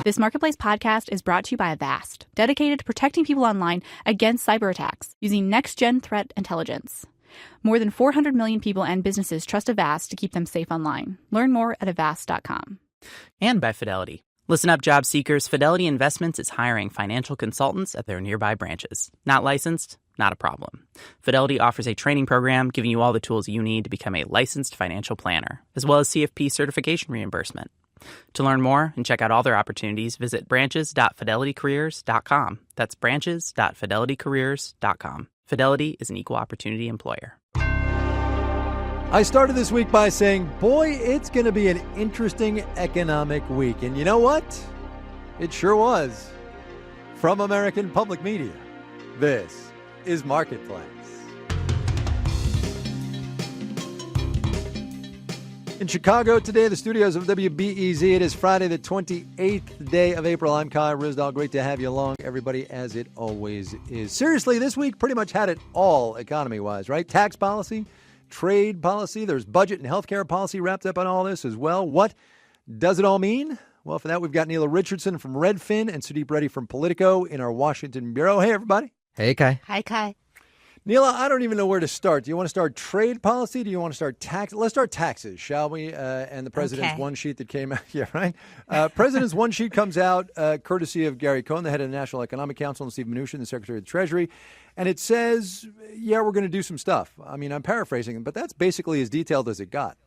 This Marketplace podcast is brought to you by Avast, dedicated to protecting people online against cyber attacks using next-gen threat intelligence. More than 400 million people and businesses trust Avast to keep them safe online. Learn more at avast.com. And by Fidelity. Listen up, job seekers. Fidelity Investments is hiring financial consultants at their nearby branches. Not licensed? Not a problem. Fidelity offers a training program giving you all the tools you need to become a licensed financial planner, as well as CFP certification reimbursement. To learn more and check out all their opportunities, visit branches.fidelitycareers.com. That's branches.fidelitycareers.com. Fidelity is an equal opportunity employer. I started this week by saying, boy, it's going to be an interesting economic week. And you know what? It sure was. From American Public Media, this is Marketplace. In Chicago today, the studios of WBEZ. It is Friday, the 28th day of April. I'm Kai Ryssdal. Great to have you along, everybody, as it always is. Seriously, this week pretty much had it all economy-wise, right? Tax policy, trade policy. There's budget and healthcare policy wrapped up on all this as well. What does it all mean? Well, for that, we've got Neela Richardson from Redfin and Sudeep Reddy from Politico in our Washington bureau. Hey, everybody. Hey, Kai. Hi, Kai. Neela, I don't even know where to start. Do you want to start trade policy? Do you want to start tax? Let's start taxes, shall we? And the president's one sheet that came out. Yeah, right. President's one sheet comes out courtesy of Gary Cohn, the head of the National Economic Council, and Steve Mnuchin, the Secretary of the Treasury. And it says, yeah, we're going to do some stuff. I mean, I'm paraphrasing, but that's basically as detailed as it got.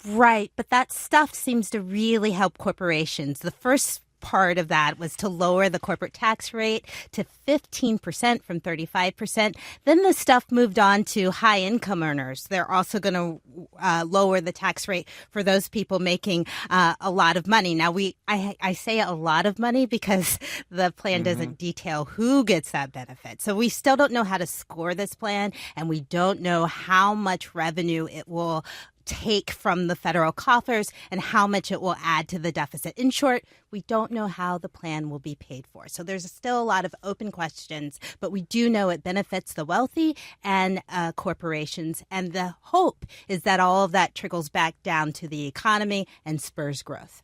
Right. But that stuff seems to really help corporations. The first part of that was to lower the corporate tax rate to 15% from 35%. Then the stuff moved on to high income earners. They're also going to lower the tax rate for those people making a lot of money. Now, I say a lot of money because the plan doesn't detail who gets that benefit. So we still don't know how to score this plan, and we don't know how much revenue it will take from the federal coffers and how much it will add to the deficit. In short, we don't know how the plan will be paid for. So there's still a lot of open questions, but we do know it benefits the wealthy and corporations. And the hope is that all of that trickles back down to the economy and spurs growth.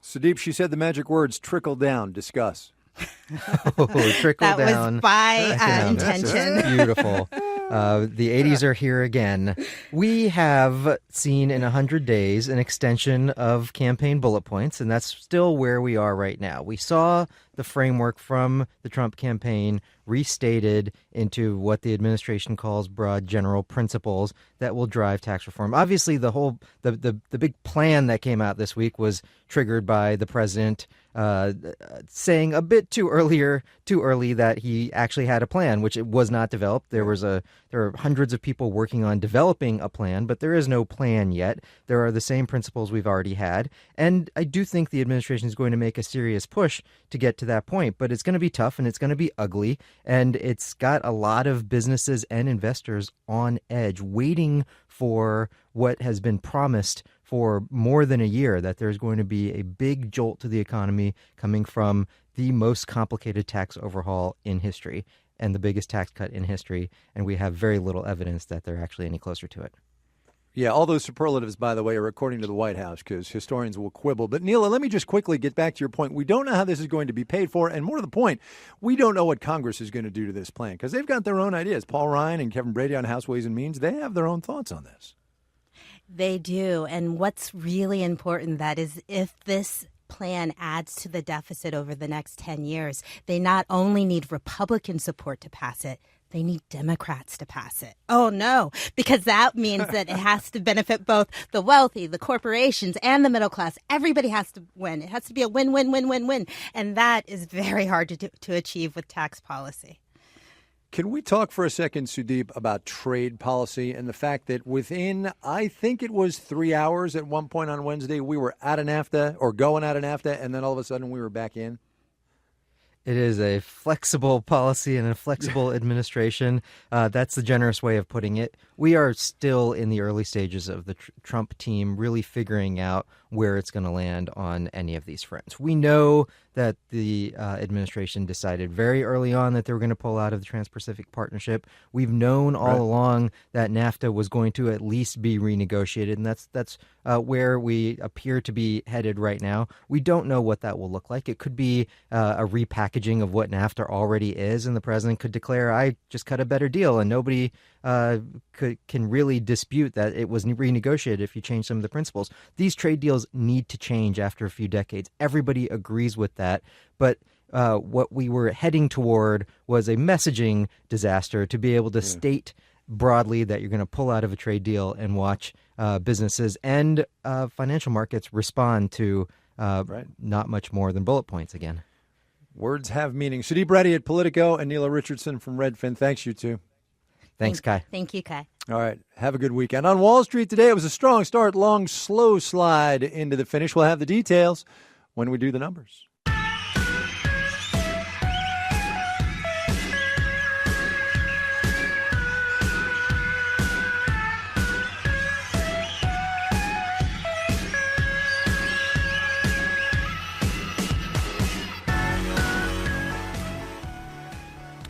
Sudeep, she said the magic words, trickle down. Discuss. Trickle that down. Was by intention. Beautiful. The 80s are here again. We have seen in 100 days an extension of campaign bullet points, and that's still where we are right now. We saw the framework from the Trump campaign restated into what the administration calls broad general principles that will drive tax reform. Obviously, the big plan that came out this week was triggered by the president saying a bit too early that he actually had a plan, which it was not developed. There are hundreds of people working on developing a plan, but there is no plan yet. There are the same principles we've already had, and I do think the administration is going to make a serious push to get to that point, but it's going to be tough and it's going to be ugly, and it's got a lot of businesses and investors on edge waiting for what has been promised for more than a year, that there's going to be a big jolt to the economy coming from the most complicated tax overhaul in history and the biggest tax cut in history, and we have very little evidence that they're actually any closer to it. Yeah, all those superlatives, by the way, are according to the White House because historians will quibble. But, Neela, let me just quickly get back to your point. We don't know how this is going to be paid for, and more to the point, we don't know what Congress is going to do to this plan because they've got their own ideas. Paul Ryan and Kevin Brady on House Ways and Means, they have their own thoughts on this. They do. And what's really important, that is, if this plan adds to the deficit over the next 10 years, they not only need Republican support to pass it, they need Democrats to pass it. Oh, no, because that means that it has to benefit both the wealthy, the corporations, and the middle class. Everybody has to win. It has to be a win, win, win, win, win. And that is very hard to achieve with tax policy. Can we talk for a second, Sudeep, about trade policy and the fact that within, I think it was 3 hours at one point on Wednesday, we were out of NAFTA or going out of NAFTA, and then all of a sudden we were back in? It is a flexible policy and a flexible administration. That's the generous way of putting it. we are still in the early stages of the Trump team really figuring out where it's going to land on any of these fronts. We know that the administration decided very early on that they were going to pull out of the Trans-Pacific Partnership. We've known all along that NAFTA was going to at least be renegotiated, and that's where we appear to be headed right now. We don't know what that will look like. It could be a repackaging of what NAFTA already is, and the president could declare, I just cut a better deal, and nobody can really dispute that it was renegotiated if you change some of the principles. These trade deals need to change after a few decades. Everybody agrees with that, but what we were heading toward was a messaging disaster to be able to state broadly that you're going to pull out of a trade deal and watch businesses and financial markets respond to not much more than bullet points again. Words have meaning. Sudeep Reddy at Politico and Neela Richardson from Redfin. Thanks, you two. Thanks, Kai. Thank you, Kai. All right. Have a good weekend. On Wall Street today, it was a strong start, long, slow slide into the finish. We'll have the details when we do the numbers.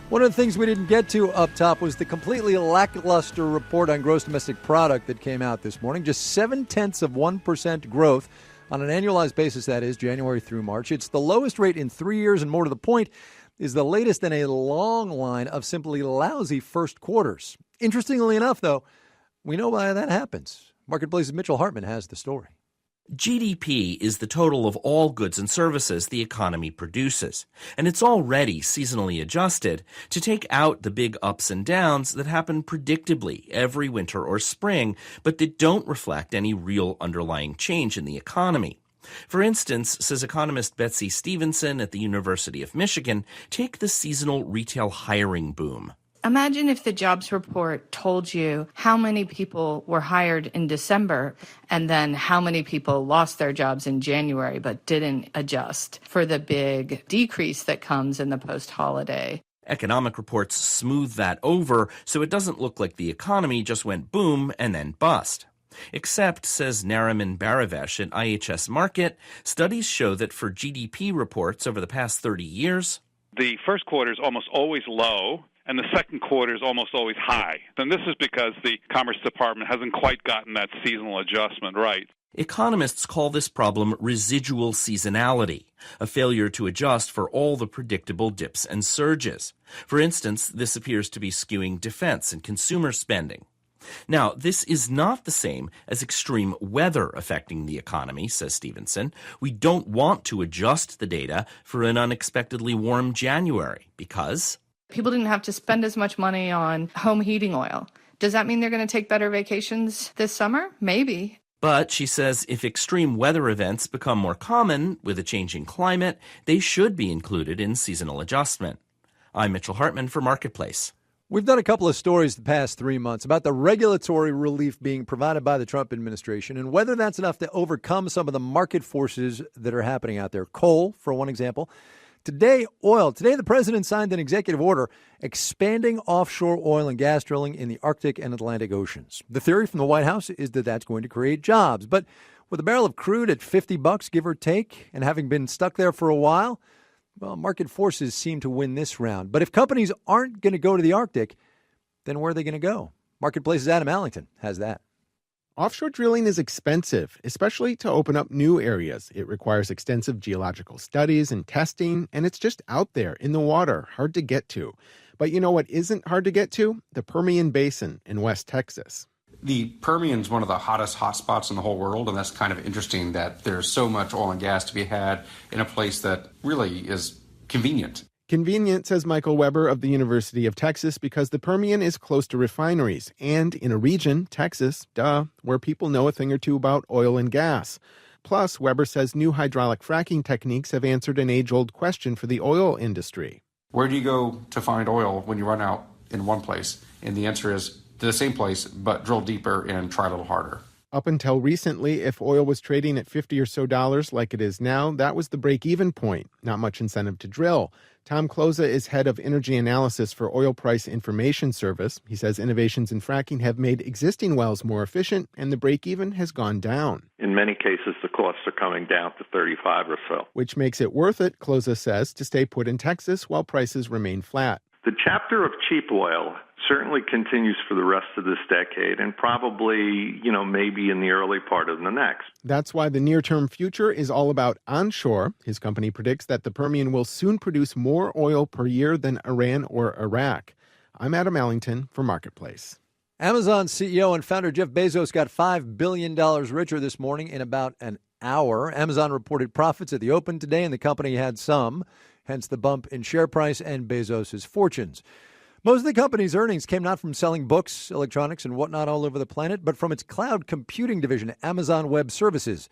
One of the things we didn't get to up top was the completely lackluster report on gross domestic product that came out this morning. Just 0.7% growth on an annualized basis, that is, January through March. It's the lowest rate in 3 years, and more to the point, is the latest in a long line of simply lousy first quarters. Interestingly enough, though, we know why that happens. Marketplace's Mitchell Hartman has the story. GDP is the total of all goods and services the economy produces, and it's already seasonally adjusted to take out the big ups and downs that happen predictably every winter or spring, but that don't reflect any real underlying change in the economy. For instance, says economist Betsy Stevenson at the University of Michigan, take the seasonal retail hiring boom. Imagine if the jobs report told you how many people were hired in December and then how many people lost their jobs in January but didn't adjust for the big decrease that comes in the post-holiday. Economic reports smooth that over so it doesn't look like the economy just went boom and then bust. Except, says Nariman Baravesh at IHS Markit, studies show that for GDP reports over the past 30 years, the first quarter is almost always low, and the second quarter is almost always high. And this is because the Commerce Department hasn't quite gotten that seasonal adjustment right. Economists call this problem residual seasonality, a failure to adjust for all the predictable dips and surges. For instance, this appears to be skewing defense and consumer spending. Now, this is not the same as extreme weather affecting the economy, says Stevenson. We don't want to adjust the data for an unexpectedly warm January because People didn't have to spend as much money on home heating oil. Does that mean they're going to take better vacations this summer? Maybe. But she says if extreme weather events become more common with a changing climate, they should be included in seasonal adjustment. I'm Mitchell Hartman for Marketplace. We've done a couple of stories the past 3 months about the regulatory relief being provided by the Trump administration and whether that's enough to overcome some of the market forces that are happening out there. Coal, for one example. Today, oil. Today, the president signed an executive order expanding offshore oil and gas drilling in the Arctic and Atlantic Oceans. The theory from the White House is that that's going to create jobs. But with a barrel of crude at $50, give or take, and having been stuck there for a while, well, market forces seem to win this round. But if companies aren't going to go to the Arctic, then where are they going to go? Marketplace's Adam Allington has that. Offshore drilling is expensive, especially to open up new areas. It requires extensive geological studies and testing, and it's just out there in the water, hard to get to. But you know what isn't hard to get to? The Permian Basin in West Texas. The Permian is one of the hottest hotspots in the whole world, and that's kind of interesting that there's so much oil and gas to be had in a place that really is convenient. Convenient, says Michael Weber of the University of Texas, because the Permian is close to refineries and in a region, Texas, where people know a thing or two about oil and gas. Plus, Weber says new hydraulic fracking techniques have answered an age-old question for the oil industry. Where do you go to find oil when you run out in one place? And the answer is to the same place, but drill deeper and try a little harder. Up until recently, if oil was trading at $50 or so like it is now, that was the break-even point. Not much incentive to drill. Tom Kloza is head of energy analysis for Oil Price Information Service. He says innovations in fracking have made existing wells more efficient, and the break-even has gone down. In many cases, the costs are coming down to 35 or so. Which makes it worth it, Kloza says, to stay put in Texas while prices remain flat. The chapter of cheap oil certainly continues for the rest of this decade and probably, maybe in the early part of the next. That's why the near-term future is all about onshore. His company predicts that the Permian will soon produce more oil per year than Iran or Iraq. I'm Adam Allington for Marketplace. Amazon CEO and founder Jeff Bezos got $5 billion richer this morning in about an hour. Amazon reported profits at the open today, and the company had some, hence the bump in share price and Bezos' fortunes. Most of the company's earnings came not from selling books, electronics, and whatnot all over the planet, but from its cloud computing division, Amazon Web Services.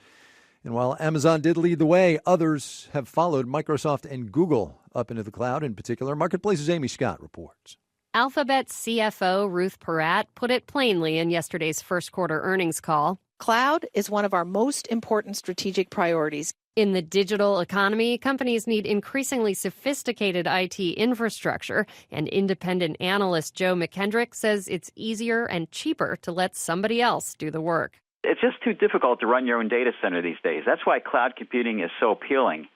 And while Amazon did lead the way, others have followed, Microsoft and Google up into the cloud in particular. Marketplace's Amy Scott reports. Alphabet CFO Ruth Porat put it plainly in yesterday's first quarter earnings call. Cloud is one of our most important strategic priorities. In the digital economy, companies need increasingly sophisticated IT infrastructure, and independent analyst Joe McKendrick says it's easier and cheaper to let somebody else do the work. It's just too difficult to run your own data center these days. That's why cloud computing is so appealing.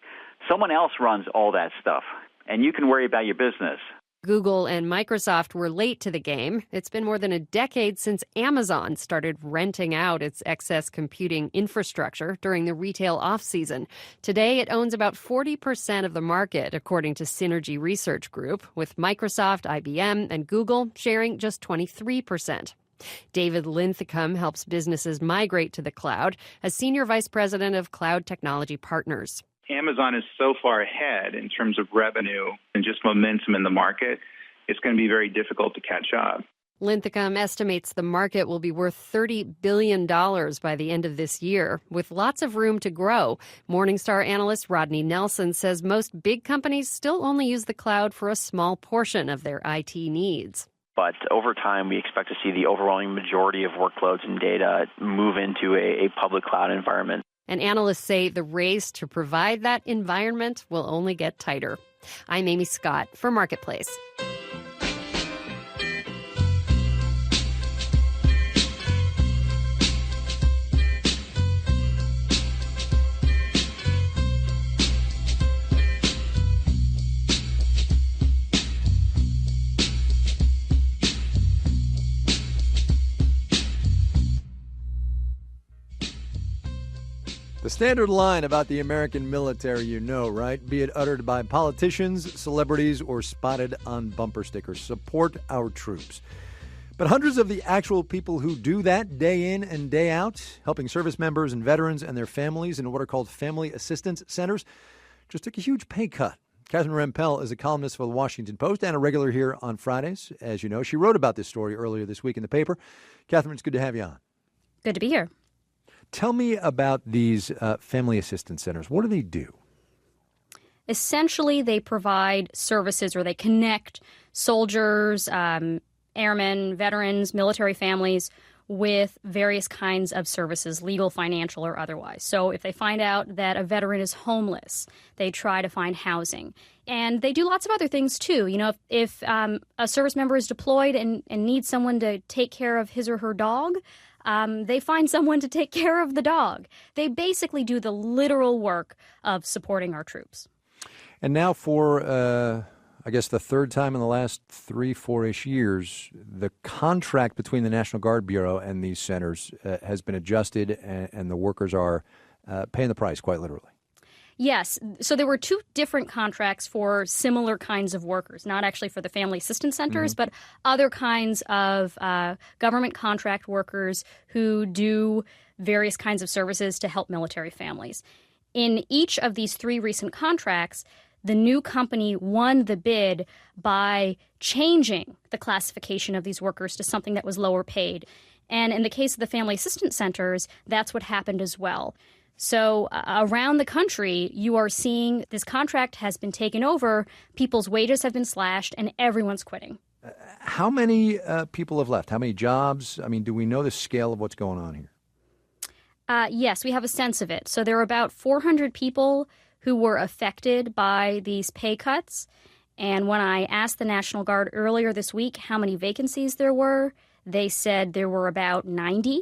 Someone else runs all that stuff, and you can worry about your business. Google and Microsoft were late to the game. It's been more than a decade since Amazon started renting out its excess computing infrastructure during the retail off-season. Today, it owns about 40% of the market, according to Synergy Research Group, with Microsoft, IBM, and Google sharing just 23%. David Linthicum helps businesses migrate to the cloud as Senior Vice President of Cloud Technology Partners. Amazon is so far ahead in terms of revenue and just momentum in the market, it's going to be very difficult to catch up. Linthicum estimates the market will be worth $30 billion by the end of this year, with lots of room to grow. Morningstar analyst Rodney Nelson says most big companies still only use the cloud for a small portion of their IT needs. But over time, we expect to see the overwhelming majority of workloads and data move into a public cloud environment. And analysts say the race to provide that environment will only get tighter. I'm Amy Scott for Marketplace. The standard line about the American military, you know, right? Be it uttered by politicians, celebrities, or spotted on bumper stickers. Support our troops. But hundreds of the actual people who do that day in and day out, helping service members and veterans and their families in what are called family assistance centers, just took a huge pay cut. Catherine Rempel is a columnist for the Washington Post and a regular here on Fridays, as you know. She wrote about this story earlier this week in the paper. Catherine, it's good to have you on. Good to be here. Tell me about these family assistance centers. What do they do? Essentially, they provide services or they connect soldiers, airmen, veterans, military families with various kinds of services, legal, financial, or otherwise. So if they find out that a veteran is homeless, they try to find housing. And they do lots of other things, too. You know, if a service member is deployed and needs someone to take care of his or her dog, they find someone to take care of the dog. They basically do the literal work of supporting our troops. And now for, I guess, the third time in the last 3-4-ish years, the contract between the National Guard Bureau and these centers has been adjusted, and the workers are paying the price, quite literally. Yes. So there were two different contracts for similar kinds of workers, not actually for the family assistance centers, but other kinds of government contract workers who do various kinds of services to help military families. In each of these three recent contracts, the new company won the bid by changing the classification of these workers to something that was lower paid. And in the case of the family assistance centers, that's what happened as well. So around the country, you are seeing this contract has been taken over, people's wages have been slashed, and everyone's quitting. How many people have left? How many jobs? I mean, do we know the scale of what's going on here? Yes, we have a sense of it. So there are about 400 people who were affected by these pay cuts. And when I asked the National Guard earlier this week how many vacancies there were, they said there were about 90.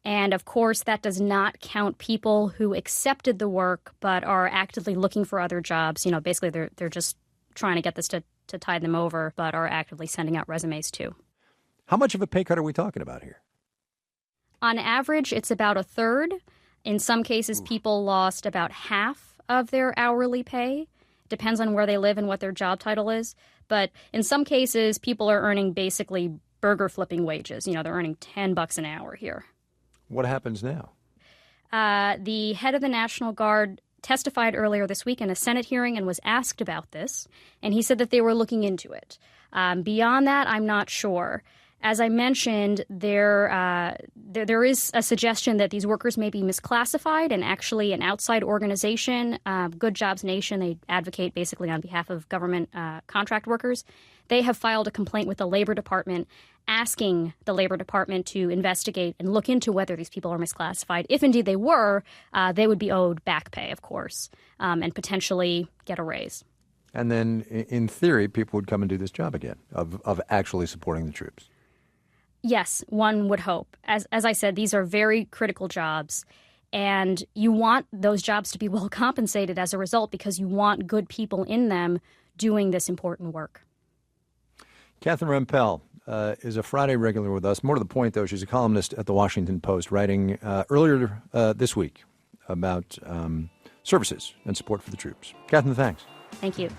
And of course, that does not count people who accepted the work but are actively looking for other jobs. You know, basically they're just trying to get this to tide them over, but are actively sending out resumes too. How much of a pay cut are we talking about here? On average, it's about a third. In some cases, people lost about half of their hourly pay. Depends on where they live and what their job title is. But in some cases, people are earning basically burger flipping wages. You know, they're earning $10 an hour here. What happens now? The head of the National Guard testified earlier this week in a Senate hearing and was asked about this. And he said that they were looking into it. Beyond that, I'm not sure. As I mentioned, there is a suggestion that these workers may be misclassified, and actually an outside organization, Good Jobs Nation, they advocate basically on behalf of government contract workers. They have filed a complaint with the Labor Department asking the Labor Department to investigate and look into whether these people are misclassified. If indeed they were, they would be owed back pay, of course, and potentially get a raise. And then, in theory, people would come and do this job again of actually supporting the troops. Yes, one would hope. As I said, these are very critical jobs, and you want those jobs to be well compensated as a result because you want good people in them doing this important work. Catherine Rempel is a Friday regular with us. More to the point, though, she's a columnist at the Washington Post, writing earlier this week about services and support for the troops. Catherine, thanks. Thank you.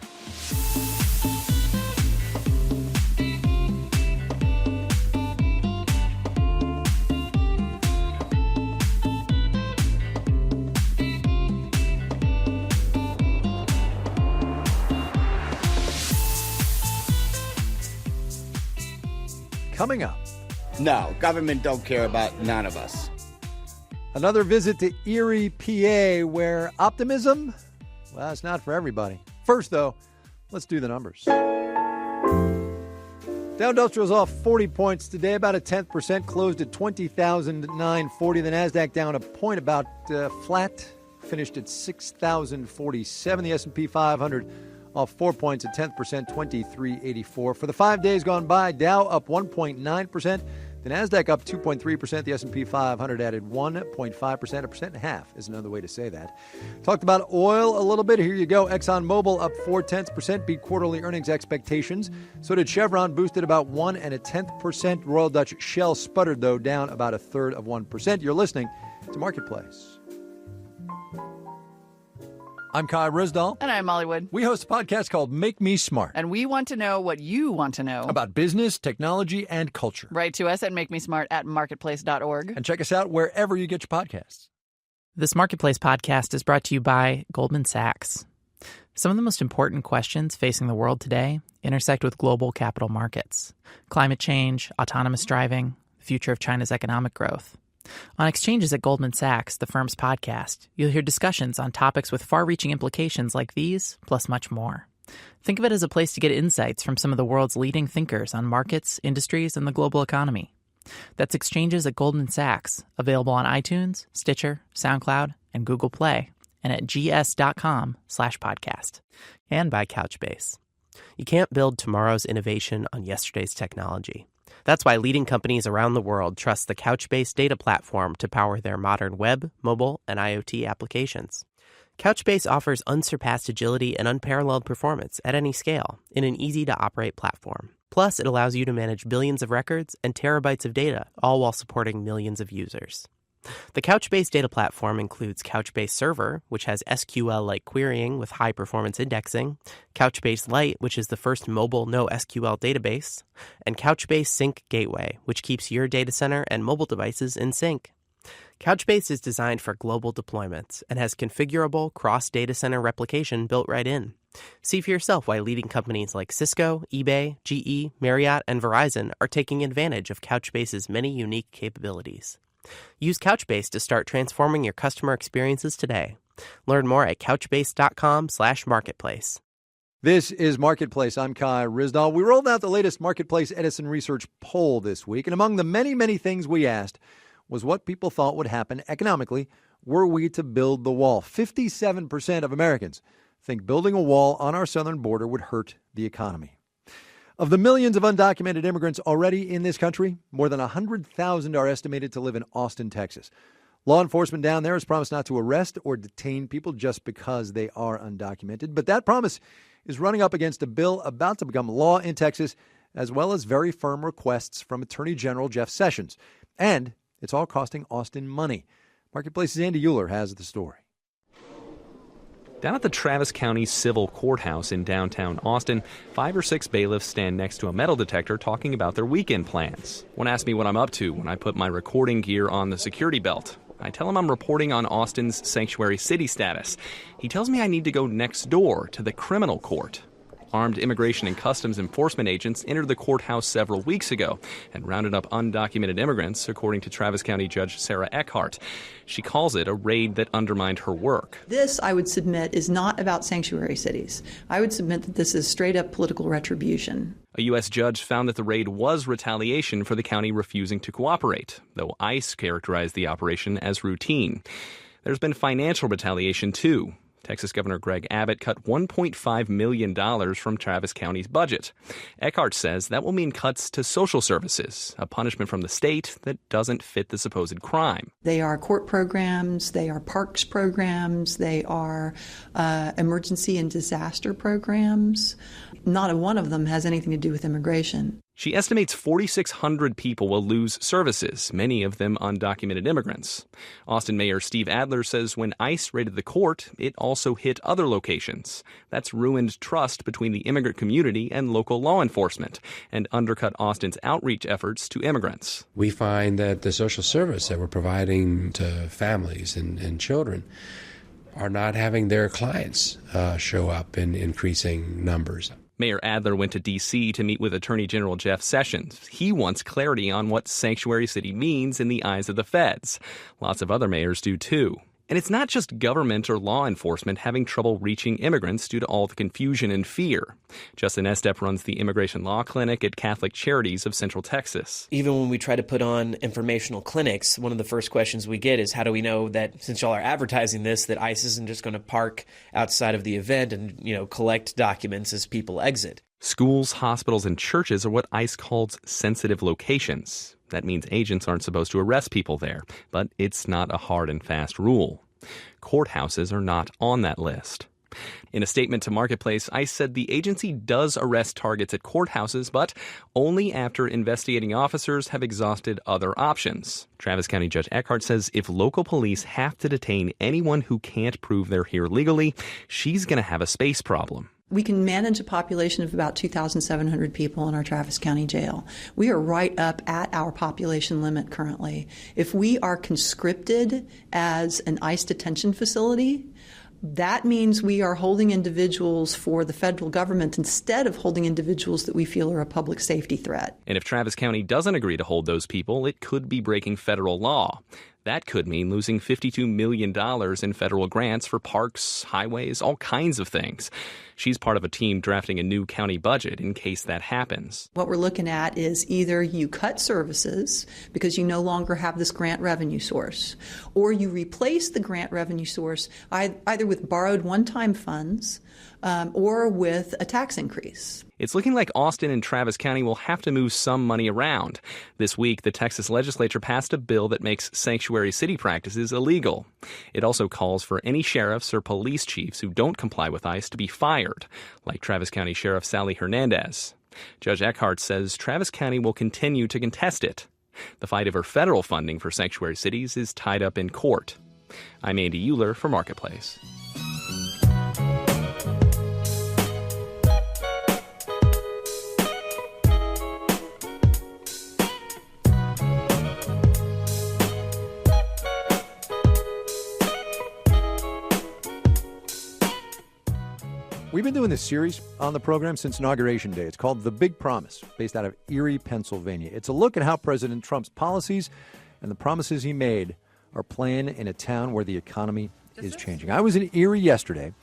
Coming up. No, government don't care about none of us. Another visit to Erie, PA, where optimism, well, it's not for everybody. First, though, let's do the numbers. Dow Industrial's off 40 points today, about a 10%, closed at 20,940. The NASDAQ down a point, about flat, finished at 6,047. The S&P 500 off 4 points at 10%, 2384. For the 5 days gone by, Dow up 1.9%. The NASDAQ up 2.3%. The S&P 500 added 1.5%. 1.5% is another way to say that. Talked about oil a little bit. Here you go. ExxonMobil up 0.4%, beat quarterly earnings expectations. So did Chevron, boosted about 1.1%. Royal Dutch Shell sputtered, though, down about 0.33%. You're listening to Marketplace. I'm Kai Risdall. And I'm Molly Wood. We host a podcast called Make Me Smart. And we want to know what you want to know. About business, technology, and culture. Write to us at makemesmart@marketplace.org. And check us out wherever you get your podcasts. This Marketplace podcast is brought to you by Goldman Sachs. Some of the most important questions facing the world today intersect with global capital markets. Climate change, autonomous driving, the future of China's economic growth. On Exchanges at Goldman Sachs, the firm's podcast, you'll hear discussions on topics with far-reaching implications like these, plus much more. Think of it as a place to get insights from some of the world's leading thinkers on markets, industries, and the global economy. That's Exchanges at Goldman Sachs, available on iTunes, Stitcher, SoundCloud, and Google Play, and at gs.com/podcast. And by Couchbase. You can't build tomorrow's innovation on yesterday's technology. That's why leading companies around the world trust the Couchbase data platform to power their modern web, mobile, and IoT applications. Couchbase offers unsurpassed agility and unparalleled performance at any scale in an easy-to-operate platform. Plus, it allows you to manage billions of records and terabytes of data, all while supporting millions of users. The Couchbase data platform includes Couchbase Server, which has SQL-like querying with high-performance indexing, Couchbase Lite, which is the first mobile NoSQL database, and Couchbase Sync Gateway, which keeps your data center and mobile devices in sync. Couchbase is designed for global deployments and has configurable cross-data center replication built right in. See for yourself why leading companies like Cisco, eBay, GE, Marriott, and Verizon are taking advantage of Couchbase's many unique capabilities. Use Couchbase to start transforming your customer experiences today. Learn more at couchbase.com/marketplace. This is Marketplace. I'm Kai Risdall. We rolled out the latest Marketplace Edison Research poll this week, and among the many, many things we asked was what people thought would happen economically were we to build the wall. 57% of Americans think building a wall on our southern border would hurt the economy. Of the millions of undocumented immigrants already in this country, more than 100,000 are estimated to live in Austin, Texas. Law enforcement down there has promised not to arrest or detain people just because they are undocumented. But that promise is running up against a bill about to become law in Texas, as well as very firm requests from Attorney General Jeff Sessions. And it's all costing Austin money. Marketplace's Andy Euler has the story. Down at the Travis County Civil Courthouse in downtown Austin, 5 or 6 bailiffs stand next to a metal detector talking about their weekend plans. One asks me what I'm up to when I put my recording gear on the security belt. I tell him I'm reporting on Austin's sanctuary city status. He tells me I need to go next door to the criminal court. Armed Immigration and Customs Enforcement agents entered the courthouse several weeks ago and rounded up undocumented immigrants, according to Travis County Judge Sarah Eckhart. She calls it a raid that undermined her work. This, I would submit, is not about sanctuary cities. I would submit that this is straight-up political retribution. A U.S. judge found that the raid was retaliation for the county refusing to cooperate, though ICE characterized the operation as routine. There's been financial retaliation, too. Texas Governor Greg Abbott cut $1.5 million from Travis County's budget. Eckhart says that will mean cuts to social services, a punishment from the state that doesn't fit the supposed crime. They are court programs, they are parks programs, they are emergency and disaster programs. Not one of them has anything to do with immigration. She estimates 4,600 people will lose services, many of them undocumented immigrants. Austin Mayor Steve Adler says when ICE raided the court, it also hit other locations. That's ruined trust between the immigrant community and local law enforcement and undercut Austin's outreach efforts to immigrants. We find that the social service that we're providing to families and children are not having their clients show up in increasing numbers. Mayor Adler went to D.C. to meet with Attorney General Jeff Sessions. He wants clarity on what sanctuary city means in the eyes of the feds. Lots of other mayors do, too. And it's not just government or law enforcement having trouble reaching immigrants due to all the confusion and fear. Justin Estep runs the Immigration Law Clinic at Catholic Charities of Central Texas. Even when we try to put on informational clinics, one of the first questions we get is, how do we know that, since y'all are advertising this, that ICE isn't just going to park outside of the event and, collect documents as people exit? Schools, hospitals, and churches are what ICE calls sensitive locations. That means agents aren't supposed to arrest people there, but it's not a hard and fast rule. Courthouses are not on that list. In a statement to Marketplace, ICE said the agency does arrest targets at courthouses, but only after investigating officers have exhausted other options. Travis County Judge Eckhart says if local police have to detain anyone who can't prove they're here legally, she's going to have a space problem. We can manage a population of about 2,700 people in our Travis County Jail. We are right up at our population limit currently. If we are conscripted as an ICE detention facility, that means we are holding individuals for the federal government instead of holding individuals that we feel are a public safety threat. And if Travis County doesn't agree to hold those people, it could be breaking federal law. That could mean losing $52 million in federal grants for parks, highways, all kinds of things. She's part of a team drafting a new county budget in case that happens. What we're looking at is either you cut services because you no longer have this grant revenue source, or you replace the grant revenue source either with borrowed one-time funds or with a tax increase. It's looking like Austin and Travis County will have to move some money around. This week, the Texas legislature passed a bill that makes sanctuary city practices illegal. It also calls for any sheriffs or police chiefs who don't comply with ICE to be fired, like Travis County Sheriff Sally Hernandez. Judge Eckhart says Travis County will continue to contest it. The fight over federal funding for sanctuary cities is tied up in court. I'm Andy Euler for Marketplace. We've been doing this series on the program since Inauguration Day. It's called The Big Promise, based out of Erie, Pennsylvania. It's a look at how President Trump's policies and the promises he made are playing in a town where the economy is changing. I was in Erie yesterday,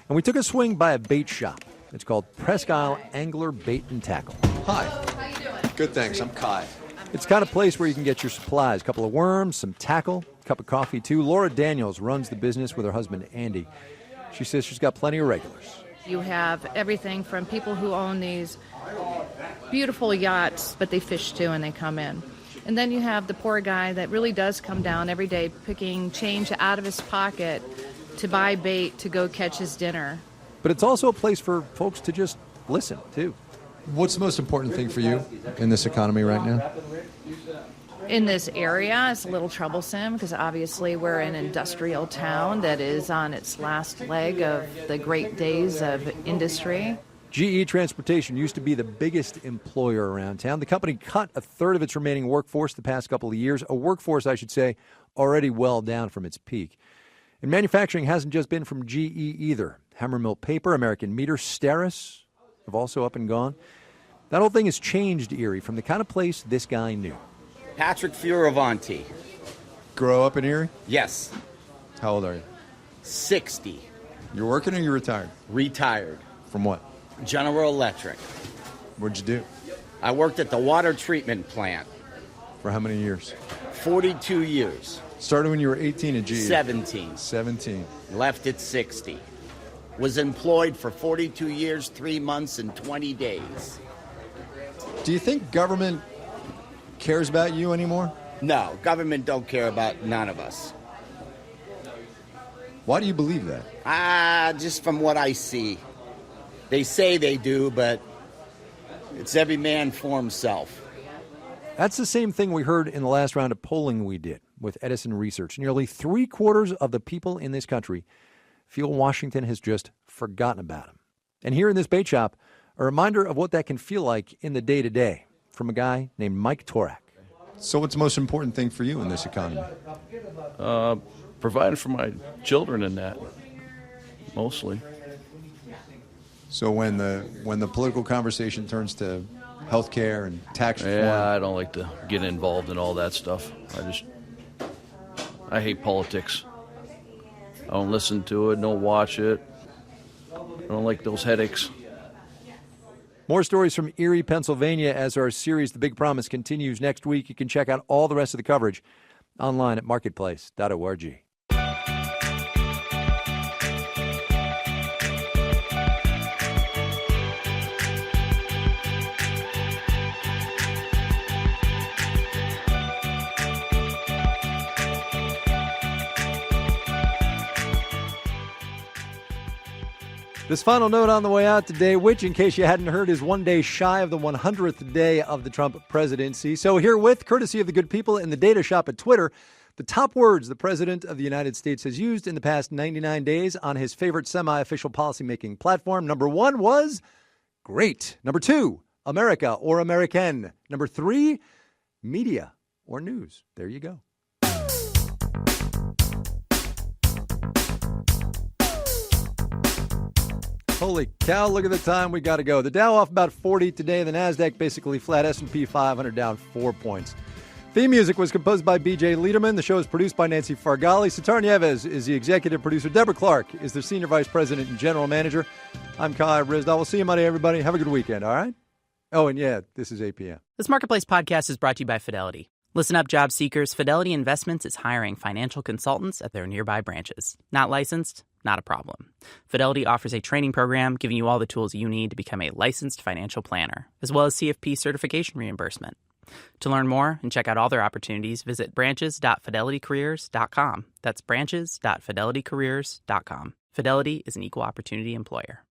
and we took a swing by a bait shop. It's called Presque Isle Angler Bait and Tackle. Hi. How you doing? Good, thanks. I'm Kai. I'm It's the kind of place where you can get your supplies. A couple of worms, some tackle, a cup of coffee, too. Laura Daniels runs the business with her husband, Andy. She says she's got plenty of regulars. You have everything from people who own these beautiful yachts, but they fish too and they come in. And then you have the poor guy that really does come down every day picking change out of his pocket to buy bait to go catch his dinner. But it's also a place for folks to just listen, too. What's the most important thing for you in this economy right now? In this area, it's a little troublesome because obviously we're an industrial town that is on its last leg of the great days of industry. GE Transportation used to be the biggest employer around town. The company cut a third of its remaining workforce the past couple of years, a workforce, I should say, already well down from its peak. And manufacturing hasn't just been from GE either. Hammermill Paper, American Meter, Steris have also up and gone. That whole thing has changed Erie from the kind of place this guy knew. Patrick Fioravanti. Grow up in Erie? Yes. How old are you? 60. You're working or you're retired? Retired. From what? General Electric. What'd you do? I worked at the water treatment plant. For how many years? 42 years. Started when you were 18 at GE? 17. 17. Left at 60. Was employed for 42 years, 3 months, and 20 days. Do you think government cares about you anymore? No, government don't care about none of us. Why do you believe that? Just from what I see. They say they do, but it's every man for himself. That's the same thing we heard in the last round of polling we did with Edison Research. Nearly 3/4 of the people in this country feel Washington has just forgotten about them. And here in this bait shop, a reminder of what that can feel like in the day-to-day from a guy named Mike Torak. So what's the most important thing for you in this economy? Providing for my children in that, mostly. So when the political conversation turns to health care and tax reform... Yeah, I don't like to get involved in all that stuff. I hate politics. I don't listen to it, don't watch it. I don't like those headaches. More stories from Erie, Pennsylvania as our series, The Big Promise, continues next week. You can check out all the rest of the coverage online at marketplace.org. This final note on the way out today, which, in case you hadn't heard, is one day shy of the 100th day of the Trump presidency. So herewith, courtesy of the good people in the data shop at Twitter, the top words the President of the United States has used in the past 99 days on his favorite semi-official policymaking platform. Number 1 was great. Number 2, America or American. Number 3, media or news. There you go. Holy cow, look at the time. We got to go. The Dow off about 40 today. The NASDAQ basically flat. S&P 500 down 4 points. Theme music was composed by B.J. Liederman. The show is produced by Nancy Fargali. Sitar Nieves is the executive producer. Deborah Clark is the senior vice president and general manager. I'm Kai Rizdal. We'll see you Monday, everybody. Have a good weekend, all right? Oh, and yeah, this is 8 p.m. This Marketplace podcast is brought to you by Fidelity. Listen up, job seekers. Fidelity Investments is hiring financial consultants at their nearby branches. Not licensed? Not a problem. Fidelity offers a training program giving you all the tools you need to become a licensed financial planner, as well as CFP certification reimbursement. To learn more and check out all their opportunities, visit branches.fidelitycareers.com. That's branches.fidelitycareers.com. Fidelity is an equal opportunity employer.